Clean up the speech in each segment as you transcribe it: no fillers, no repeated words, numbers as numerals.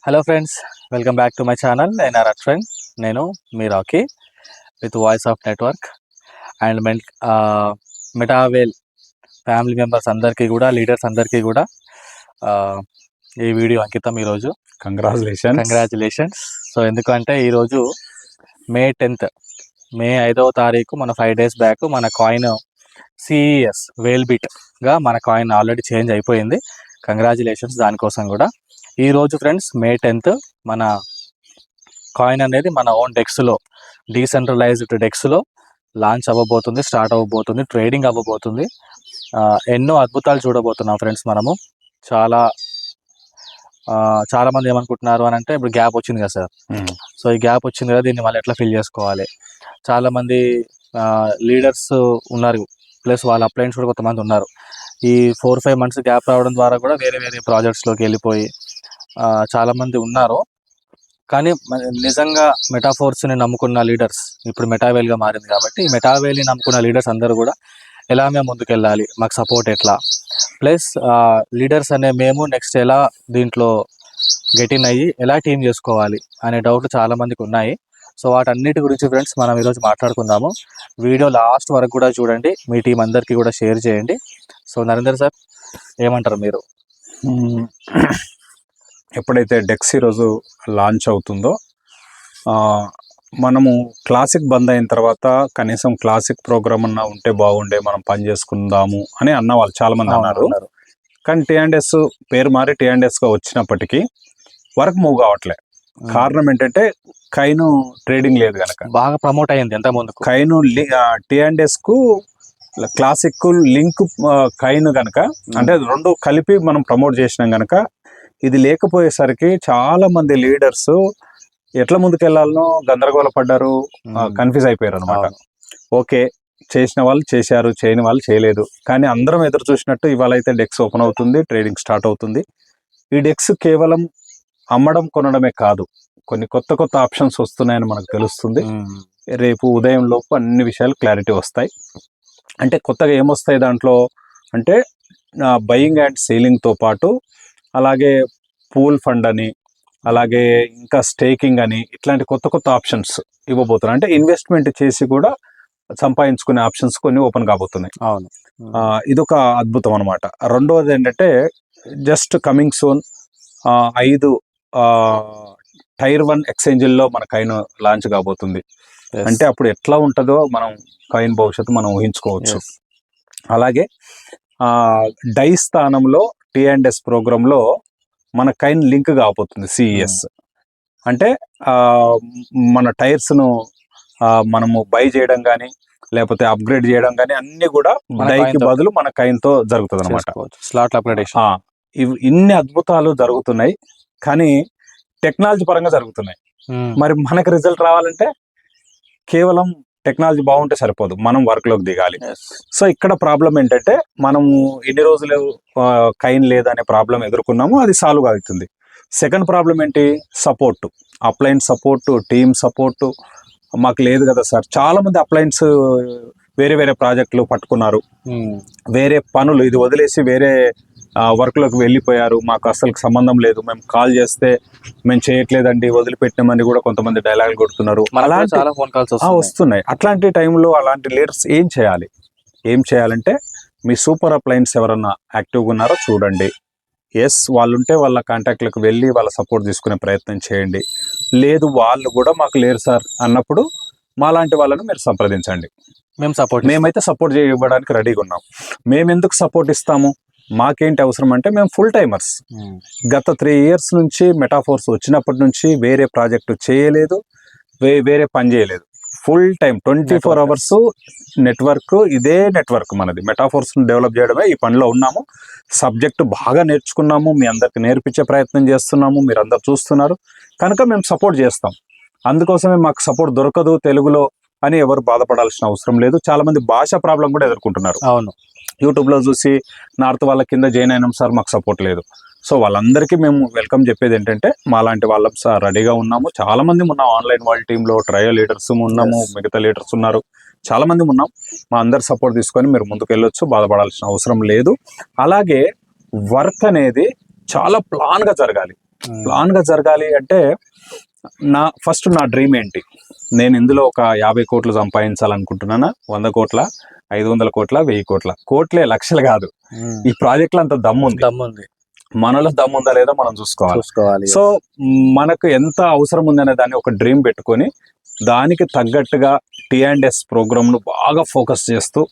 Hello friends, welcome back to my channel. నేను అరట్ friend. నేను మీ Rocky with voice of network and Metawhale family members అందరికీ కూడా, లీడర్స్ అందరికీ కూడా ఈ వీడియో అంకితం. ఈరోజు కంగ్రాచులేషన్స్. సో ఎందుకంటే ఈరోజు మే 10th, మే 5వ తారీఖు, మన 5 days బ్యాక్ మన కాయిన్ CES వేల్బిట్గా మన కాయిన్ ఆల్రెడీ చేంజ్ అయిపోయింది. కంగ్రాచులేషన్స్ దానికోసం కూడా. ఈరోజు ఫ్రెండ్స్ మే 10th మన కాయిన్ అనేది మన ఓన్ డెక్స్లో, డీసెంట్రలైజ్డ్ డెక్స్లో లాంచ్ అవ్వబోతుంది, స్టార్ట్ అవ్వబోతుంది, ట్రేడింగ్ అవ్వబోతుంది. ఎన్నో అద్భుతాలు చూడబోతున్నాం ఫ్రెండ్స్. మనము చాలామంది ఏమనుకుంటున్నారు అని అంటే, ఇప్పుడు గ్యాప్ వచ్చింది కదా సార్, సో ఈ గ్యాప్ వచ్చింది కదా, దీన్ని మళ్ళీ ఎట్లా ఫిల్ చేసుకోవాలి. చాలామంది లీడర్స్ ఉన్నారు, ప్లస్ వాళ్ళ అప్లైన్స్ కూడా కొంతమంది ఉన్నారు. ఈ 4-5 months గ్యాప్ రావడం ద్వారా కూడా వేరే వేరే ప్రాజెక్ట్స్లోకి వెళ్ళిపోయి చాలామంది ఉన్నారు. కానీ నిజంగా మెటాఫోర్స్ని నమ్ముకున్న లీడర్స్ ఇప్పుడు మెటావేల్గా మారింది కాబట్టి, ఈ మెటావేల్ని నమ్ముకున్న లీడర్స్ అందరూ కూడా ఎలా మేము ముందుకెళ్ళాలి, మాకు సపోర్ట్ ఎట్లా, ప్లస్ లీడర్స్ అనే మేము నెక్స్ట్ ఎలా దీంట్లో గెటిన్ అయ్యి ఎలా టీం చేసుకోవాలి అనే డౌట్లు చాలామందికి ఉన్నాయి. సో వాటన్నిటి గురించి ఫ్రెండ్స్ మనం ఈరోజు మాట్లాడుకుందాము. వీడియో లాస్ట్ వరకు కూడా చూడండి, మీ టీం అందరికీ కూడా షేర్ చేయండి. సో నరేందర్ సార్, ఏమంటారు మీరు? ఎప్పుడైతే డెక్స్ ఈరోజు లాంచ్ అవుతుందో, మనము క్లాసిక్ బంద్ అయిన తర్వాత కనీసం క్లాసిక్ ప్రోగ్రామ్ అన్నా ఉంటే బాగుండే, మనం పని చేసుకుందాము అని అన్న వాళ్ళు చాలామంది అన్నారు. కానీ T&S పేరు మారి T&Sగా వచ్చినప్పటికీ వర్క్ మూవ్ కావట్లే. కారణం ఏంటంటే కైను ట్రేడింగ్ లేదు కనుక. బాగా ప్రమోట్ అయ్యింది ఎంత ముందు కైను T&Sకు క్లాసిక్ లింక్ కైన్ కనుక, అంటే రెండు కలిపి మనం ప్రమోట్ చేసినాం కనుక, ఇది లేకపోయేసరికి చాలా మంది లీడర్స్ ఎట్లా ముందుకెళ్లాలనో గందరగోళ పడ్డారు, కన్ఫ్యూజ్ అయిపోయారు అనమాట. ఓకే, చేసిన వాళ్ళు చేశారు, చేయని వాళ్ళు చేయలేదు. కానీ అందరం ఎదురు చూసినట్టు ఇవాళ అయితే డెక్స్ ఓపెన్ అవుతుంది, ట్రేడింగ్ స్టార్ట్ అవుతుంది. ఈ డెక్స్ కేవలం అమ్మడం కొనడమే కాదు, కొన్ని కొత్త కొత్త ఆప్షన్స్ వస్తున్నాయని మనకు తెలుస్తుంది. రేపు ఉదయం లోపు అన్ని విషయాలు క్లారిటీ వస్తాయి. అంటే కొత్తగా ఏమొస్తాయి దాంట్లో అంటే, బయింగ్ అండ్ సేలింగ్తో పాటు అలాగే పూల్ ఫండ్ అని, అలాగే ఇంకా స్టేకింగ్ అని, ఇట్లాంటి కొత్త కొత్త ఆప్షన్స్ ఇవ్వబోతున్నాయి. అంటే ఇన్వెస్ట్మెంట్ చేసి కూడా సంపాదించుకునే ఆప్షన్స్ కొన్ని ఓపెన్ కాబోతున్నాయి. అవును, ఇదొక అద్భుతం అనమాట. రెండవది ఏంటంటే, జస్ట్ కమింగ్ సూన్ 5 Tier 1 ఎక్స్చేంజ్ల్లో మన కాయిన్ లాంచ్ కాబోతుంది. అంటే అప్పుడు ఎట్లా ఉంటుందో మనం కాయిన్ భవిష్యత్తు మనం ఊహించుకోవచ్చు. అలాగే డై స్థానంలో T&S ప్రోగ్రాంలో మన కాయిన్ లింక్ కాబోతుంది CES. అంటే మన టైర్స్ను మనము బై చేయడం కానీ, లేకపోతే అప్గ్రేడ్ చేయడం కానీ అన్ని కూడా డైకి బదులు మన కాయిన్తో జరుగుతుంది అనమాట. స్లాట్ అప్గ్రేడేషన్, ఇన్ని అద్భుతాలు జరుగుతున్నాయి. కానీ టెక్నాలజీ పరంగా జరుగుతున్నాయి. మరి మనకు రిజల్ట్ రావాలంటే కేవలం టెక్నాలజీ బాగుంటే సరిపోదు, మనం వర్క్లోకి దిగాలి. సో ఇక్కడ ప్రాబ్లం ఏంటంటే, మనము ఎన్ని రోజులు కైన్ లేదనే ప్రాబ్లం ఎదుర్కొన్నాము, అది సాల్వ్ అవుతుంది. సెకండ్ ప్రాబ్లం ఏంటి? Support, upline support, team support మాకు లేదు కదా సార్. చాలామంది అప్లైన్స్ వేరే వేరే ప్రాజెక్టులు పట్టుకున్నారు, వేరే పనులు ఇది వదిలేసి వేరే వర్క్లోకి వెళ్ళిపోయారు. మాకు అసలు సంబంధం లేదు, మేము కాల్ చేస్తే మేము చేయట్లేదండి, వదిలిపెట్టినామని కూడా కొంతమంది డైలాగులు కొడుతున్నారు. చాలా ఫోన్ కాల్స్ వస్తున్నాయి. అట్లాంటి టైంలో అలాంటి లీడర్స్ ఏం చేయాలంటే, మీ సూపర్ అప్లైన్స్ ఎవరన్నా యాక్టివ్గా ఉన్నారో చూడండి. ఎస్, వాళ్ళు ఉంటే వాళ్ళ కాంటాక్ట్లకు వెళ్ళి వాళ్ళ సపోర్ట్ తీసుకునే ప్రయత్నం చేయండి. లేదు వాళ్ళు కూడా మాకు లేరు సార్ అన్నప్పుడు మాలాంటి వాళ్ళను మీరు సంప్రదించండి. మేమైతే సపోర్ట్ ఇవ్వడానికి రెడీగా ఉన్నాం. మేము ఎందుకు సపోర్ట్ ఇస్తాము? మాకేంటి అవసరం అంటే, మేము ఫుల్ టైమర్స్. గత 3 years నుంచి మెటాఫోర్స్ వచ్చినప్పటి నుంచి వేరే ప్రాజెక్టు చేయలేదు, వేరే పని చేయలేదు. Full time 24 hours network. ఇదే నెట్వర్క్ మనది. మెటాఫోర్స్ని డెవలప్ చేయడమే ఈ పనిలో ఉన్నాము. సబ్జెక్టు బాగా నేర్చుకున్నాము, మీ అందరికి నేర్పించే ప్రయత్నం చేస్తున్నాము, మీరు అందరు చూస్తున్నారు కనుక మేము సపోర్ట్ చేస్తాం. అందుకోసమే మాకు సపోర్ట్ దొరకదు తెలుగులో అని ఎవరు బాధపడాల్సిన అవసరం లేదు. చాలామంది భాషా ప్రాబ్లం కూడా ఎదుర్కొంటున్నారు. అవును, యూట్యూబ్లో చూసి నార్త్ వాళ్ళ కింద జాయిన్ అయినాం సార్, మాకు సపోర్ట్ లేదు. సో వాళ్ళందరికీ మేము వెల్కమ్ చెప్పేది ఏంటంటే, మాలాంటి వాళ్ళం సార్ రెడీగా ఉన్నాము. చాలామంది ఉన్నాం ఆన్లైన్ వాళ్ళ టీంలో, ట్రయల్ లీడర్స్ ఉన్నాము, మిగతా లీడర్స్ ఉన్నారు, చాలామంది ఉన్నాం. మా అందరి సపోర్ట్ తీసుకొని మీరు ముందుకు వెళ్ళొచ్చు, బాధపడాల్సిన అవసరం లేదు. అలాగే వర్క్ అనేది చాలా ప్లాన్గా జరగాలి. ప్లాన్ గా జరగాలి అంటే నా డ్రీమ్ ఏంటి, నేను ఇందులో ఒక 50 కోట్లు సంపాదించాలనుకుంటున్నానా, 100 కోట్ల, 500 కోట్ల, 1000 కోట్ల, కోట్లే లక్షలు కాదు. ఈ ప్రాజెక్ట్ లో అంత దమ్ముంది, మనలో దమ్ముందా లేదా మనం చూసుకోవాలి. సో మనకు ఎంత అవసరం ఉంది అనే దాన్ని ఒక డ్రీమ్ పెట్టుకొని దానికి తగ్గట్టుగా T&S ప్రోగ్రామ్ ను బాగా ఫోకస్ చేస్తూ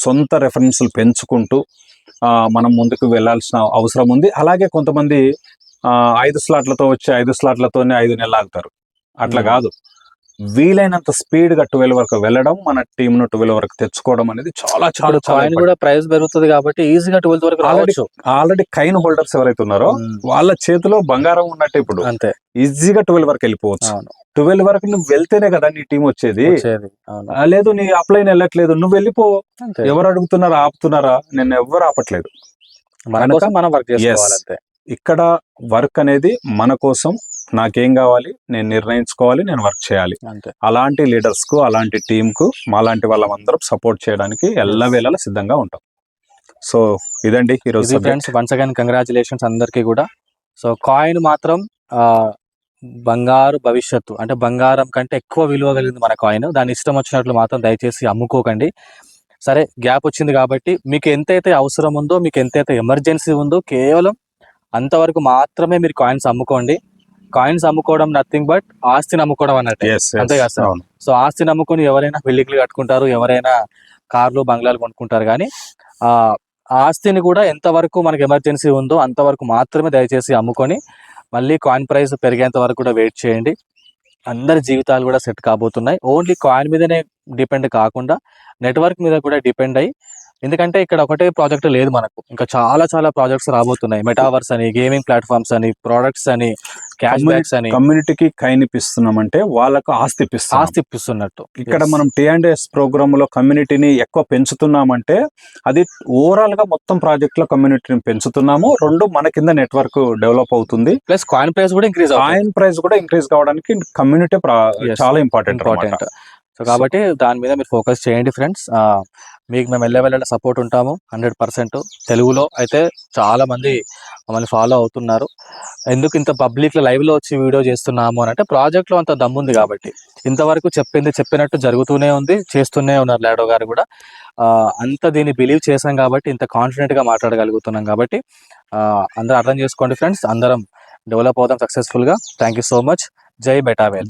సొంత రెఫరెన్స్లు పెంచుకుంటూ మనం ముందుకు వెళ్ళాల్సిన అవసరం ఉంది. అలాగే కొంతమంది 5 స్లాట్లతో వచ్చి 5 స్లాట్లతోనే 5 నెలలు ఆగుతారు. అట్లా కాదు, వీలైనంత స్పీడ్ గా 12 వరకు వెళ్ళడం, మన టీమ్ ను 12 వరకు తెచ్చుకోవడం అనేది చాలా చాలా కాయిన్ కూడా ప్రైస్ పెరుగుతుంది కాబట్టి ఈజీగా 12 వరకు రావచ్చు. ఆల్రెడీ కైన్ హోల్డర్స్ ఎవరైతే ఉన్నారో వాళ్ళ చేతిలో బంగారం ఉన్నట్టే ఇప్పుడు. అంతే ఈజీగా 12 వరకు వెళ్ళిపోవచ్చు. 12 వరకు నువ్వు వెళ్తేనే కదా నీ టీం వచ్చేది. లేదు నీ అప్లైన్ వెళ్ళట్లేదు, నువ్వు వెళ్ళిపో. ఎవరు అడుగుతున్నారా, ఆపుతున్నారా? నేను ఎవరు ఆపట్లేదు. మనం వర్క్ చేసుకోవాలి. ఇక్కడ వర్క్ అనేది మన కోసం, నాకేం కావాలి నేను నిర్ణయించుకోవాలి, నేను వర్క్ చేయాలి. అలాంటి లీడర్స్ కు, అలాంటి టీమ్ కు మాలాంటి వాళ్ళందరం సపోర్ట్ చేయడానికి ఎల్లవేళలా సిద్ధంగా ఉంటాం. సో ఇదండి ఈరోజు ఫ్రెండ్స్. వన్స్ అగైన్ కంగ్రాచులేషన్స్ అందరికీ కూడా. సో కాయిన్ మాత్రం బంగారు భవిష్యత్తు, అంటే బంగారం కంటే ఎక్కువ విలువ కలిగింది మన కాయిన్. దాని ఇష్టం వచ్చినట్లు మాత్రం దయచేసి అమ్ముకోకండి. సరే, గ్యాప్ వచ్చింది కాబట్టి మీకు ఎంతైతే అవసరం ఉందో, మీకు ఎంతైతే ఎమర్జెన్సీ ఉందో, కేవలం అంతవరకు మాత్రమే మీరు కాయిన్స్ అమ్ముకోండి. కాయిన్స్ అమ్ముకోవడం నథింగ్ బట్ ఆస్తిని అమ్ముకోవడం అన్నట్టు, అంతే కదా సార్? సో ఆస్తిని అమ్ముకొని ఎవరైనా బిల్డింగ్లు కట్టుకుంటారు, ఎవరైనా కార్లు బంగ్లాలు కొనుక్కుంటారు, కానీ ఆ ఆస్తిని కూడా ఎంతవరకు మనకు ఎమర్జెన్సీ ఉందో అంతవరకు మాత్రమే దయచేసి అమ్ముకొని మళ్ళీ కాయిన్ ప్రైస్ పెరిగేంత వరకు కూడా వెయిట్ చేయండి. అందరి జీవితాలు కూడా సెట్ కాబోతున్నాయి. ఓన్లీ కాయిన్ మీదనే డిపెండ్ కాకుండా నెట్వర్క్ మీద కూడా డిపెండ్ అయ్యి, ఎందుకంటే ఇక్కడ ఒకటే ప్రాజెక్ట్ లేదు మనకు, ఇంకా చాలా చాలా ప్రాజెక్ట్స్ రాబోతున్నాయి. మెటావర్స్ అని, గేమింగ్ ప్లాట్ఫామ్స్ అని, ప్రొడక్ట్స్ అని, క్యాష్ బ్యాక్స్ అని. కమ్యూనిటీకి కైన్ ఇప్పిస్తున్నామంటే వాళ్ళకు ఆస్తి ఇప్పిస్తున్నట్టు. ఇక్కడ మనం T&S ప్రోగ్రామ్ లో కమ్యూనిటీని ఎక్కువ పెంచుతున్నామంటే అది ఓవరాల్ గా మొత్తం ప్రాజెక్ట్ లో కమ్యూనిటీని పెంచుతున్నాము. రెండు, మన కింద నెట్వర్క్ డెవలప్ అవుతుంది. ప్లస్ కాయిన్ ప్రైస్ కూడా ఇంక్రీజ్ కావడానికి కమ్యూనిటీ చాలా ఇంపార్టెంట్. సో కాబట్టి దాని మీద మీరు ఫోకస్ చేయండి ఫ్రెండ్స్. మీకు మేము వెళ్ళే సపోర్ట్ ఉంటాము 100%. తెలుగులో అయితే చాలా మంది మమ్మల్ని ఫాలో అవుతున్నారు. ఎందుకు ఇంత పబ్లిక్లో లైవ్లో వచ్చి వీడియో చేస్తున్నాము అని అంటే, ప్రాజెక్ట్లో అంత దమ్ముంది కాబట్టి. ఇంతవరకు చెప్పినట్టు జరుగుతూనే ఉంది, చేస్తూనే ఉన్నారు లాడో గారు కూడా. అంత దీన్ని బిలీవ్ చేశాం కాబట్టి ఇంత కాన్ఫిడెంట్గా మాట్లాడగలుగుతున్నాం కాబట్టి అందరూ అర్థం చేసుకోండి ఫ్రెండ్స్. అందరం డెవలప్ అవుతాం సక్సెస్ఫుల్గా. Thank you so much. జై బెటావేల్.